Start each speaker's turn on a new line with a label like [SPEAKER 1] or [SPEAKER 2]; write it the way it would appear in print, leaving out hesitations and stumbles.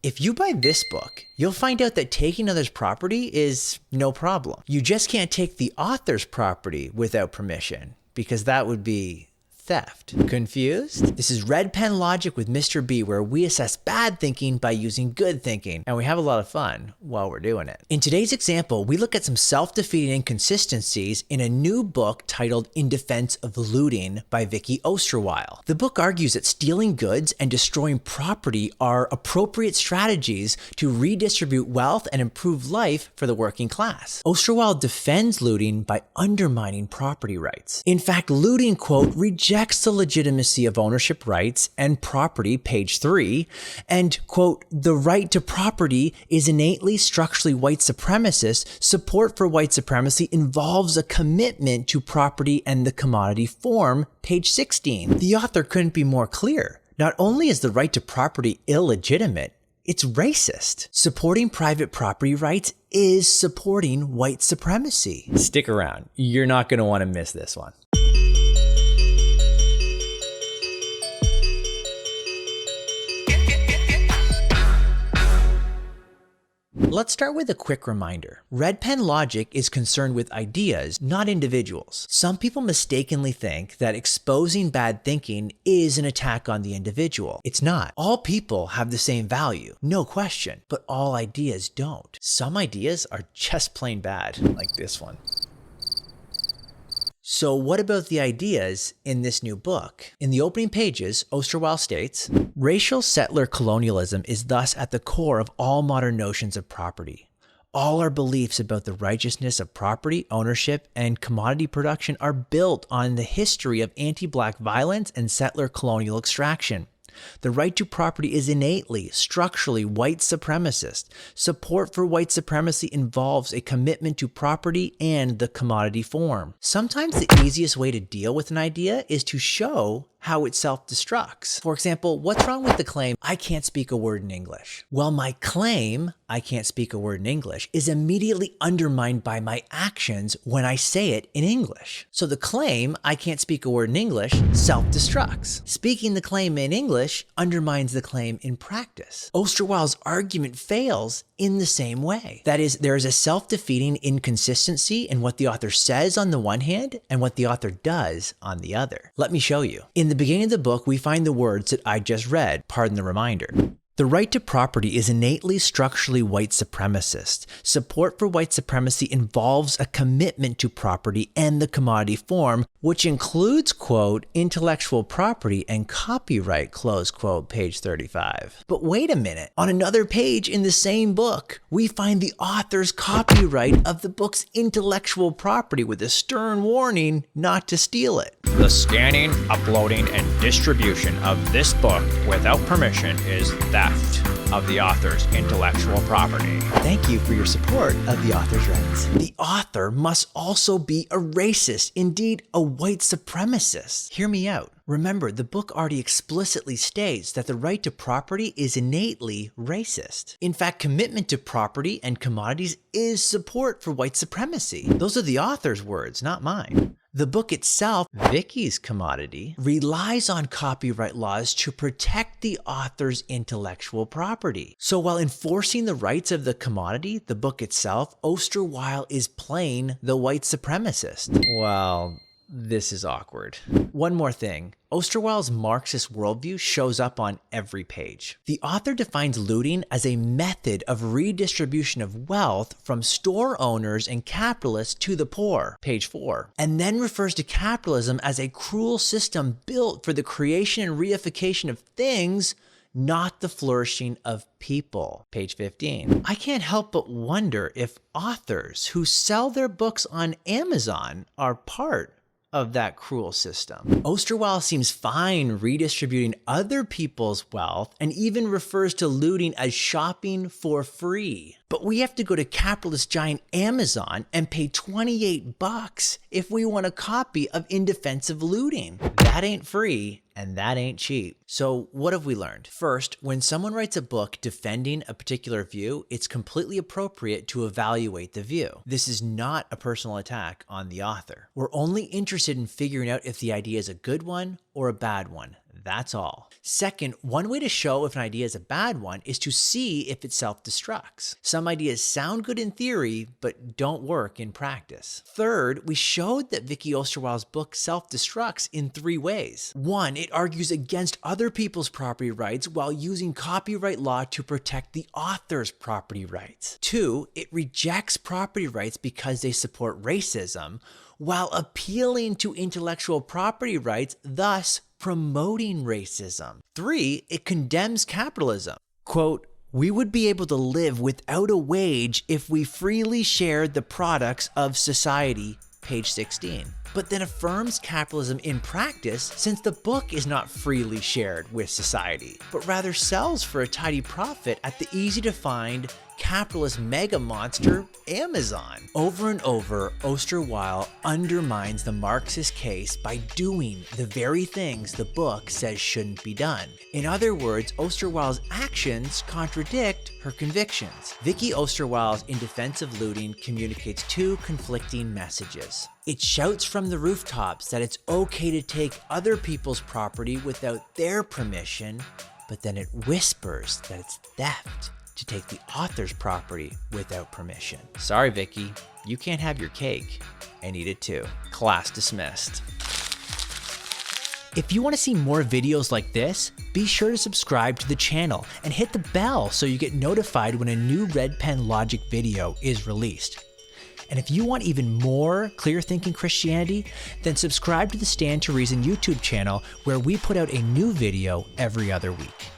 [SPEAKER 1] If you buy this book, you'll find out that taking others' property is no problem. You just can't take the author's property without permission, because that would be theft. Confused? This is Red Pen Logic with Mr. B, where we assess bad thinking by using good thinking, and we have a lot of fun while we're doing it. In today's example, we look at some self-defeating inconsistencies in a new book titled In Defense of Looting by Vicky Osterweil. The book argues that stealing goods and destroying property are appropriate strategies to redistribute wealth and improve life for the working class. Osterweil defends looting by undermining property rights. In fact, looting, quote, rejects the legitimacy of ownership rights and property, page 3, and, quote, the right to property is innately structurally white supremacist. Support for white supremacy involves a commitment to property and the commodity form, page 16. The author couldn't be more clear. Not only is the right to property illegitimate, it's racist. Supporting private property rights is supporting white supremacy. Stick around. You're not going to want to miss this one. Let's start with a quick reminder. Red Pen Logic is concerned with ideas, not individuals. Some people mistakenly think that exposing bad thinking is an attack on the individual. It's not. All people have the same value, no question, but all ideas don't. Some ideas are just plain bad, like this one. So what about the ideas in this new book? In the opening pages, Osterweil states, racial settler colonialism is thus at the core of all modern notions of property. All our beliefs about the righteousness of property, ownership, and commodity production are built on the history of anti-black violence and settler colonial extraction. The right to property is innately, structurally white supremacist. Support for white supremacy involves a commitment to property and the commodity form. Sometimes the easiest way to deal with an idea is to show how it self-destructs. For example, what's wrong with the claim, I can't speak a word in English? Well, my claim, I can't speak a word in English, is immediately undermined by my actions when I say it in English. So the claim, I can't speak a word in English, self-destructs. Speaking the claim in English undermines the claim in practice. Osterweil's argument fails in the same way. That is, there is a self-defeating inconsistency in what the author says on the one hand and what the author does on the other. Let me show you. In the beginning of the book, we find the words that I just read, pardon the reminder. The right to property is innately structurally white supremacist. Support for white supremacy involves a commitment to property and the commodity form, which includes, quote, intellectual property and copyright, close quote, page 35. But wait a minute. On another page in the same book, we find the author's copyright of the book's intellectual property with a stern warning not to steal it.
[SPEAKER 2] The scanning, uploading, and distribution of this book without permission is theft of the author's intellectual property.
[SPEAKER 1] Thank you for your support of the author's rights. The author must also be a racist, indeed a white supremacist. Hear me out. Remember, the book already explicitly states that the right to property is innately racist. In fact, commitment to property and commodities is support for white supremacy. Those are the author's words, not mine. The book itself, Vicky's commodity, relies on copyright laws to protect the author's intellectual property. So while enforcing the rights of the commodity, the book itself, Osterweil is playing the white supremacist. Well, this is awkward. One more thing. Osterweil's Marxist worldview shows up on every page. The author defines looting as a method of redistribution of wealth from store owners and capitalists to the poor, page 4, and then refers to capitalism as a cruel system built for the creation and reification of things, not the flourishing of people, page 15. I can't help but wonder if authors who sell their books on Amazon are part of that cruel system. Osterweil seems fine redistributing other people's wealth and even refers to looting as shopping for free. But we have to go to capitalist giant Amazon and pay $28 if we want a copy of In Defense of Looting. That ain't free, and that ain't cheap. So what have we learned? First, when someone writes a book defending a particular view, it's completely appropriate to evaluate the view. This is not a personal attack on the author. We're only interested in figuring out if the idea is a good one or a bad one. That's all. Second, one way to show if an idea is a bad one is to see if it self-destructs. Some ideas sound good in theory, but don't work in practice. Third, we showed that Vicky Osterweil's book self-destructs in 3 ways. 1, it argues against other people's property rights while using copyright law to protect the author's property rights. 2, it rejects property rights because they support racism, while appealing to intellectual property rights, thus promoting racism. 3, it condemns capitalism. Quote, "We would be able to live without a wage if we freely shared the products of society," page 16. But then affirms capitalism in practice since the book is not freely shared with society, but rather sells for a tidy profit at the easy-to-find capitalist mega monster, Amazon. Over and over, Osterweil undermines the Marxist case by doing the very things the book says shouldn't be done. In other words, Osterweil's actions contradict her convictions. Vicky Osterweil's In Defense of Looting communicates 2 conflicting messages. It shouts from the rooftops that it's okay to take other people's property without their permission, but then it whispers that it's theft to take the author's property without permission. Sorry, Vicky, you can't have your cake and eat it too. Class dismissed. If you want to see more videos like this, be sure to subscribe to the channel and hit the bell so you get notified when a new Red Pen Logic video is released. And if you want even more clear thinking Christianity, then subscribe to the Stand to Reason YouTube channel where we put out a new video every other week.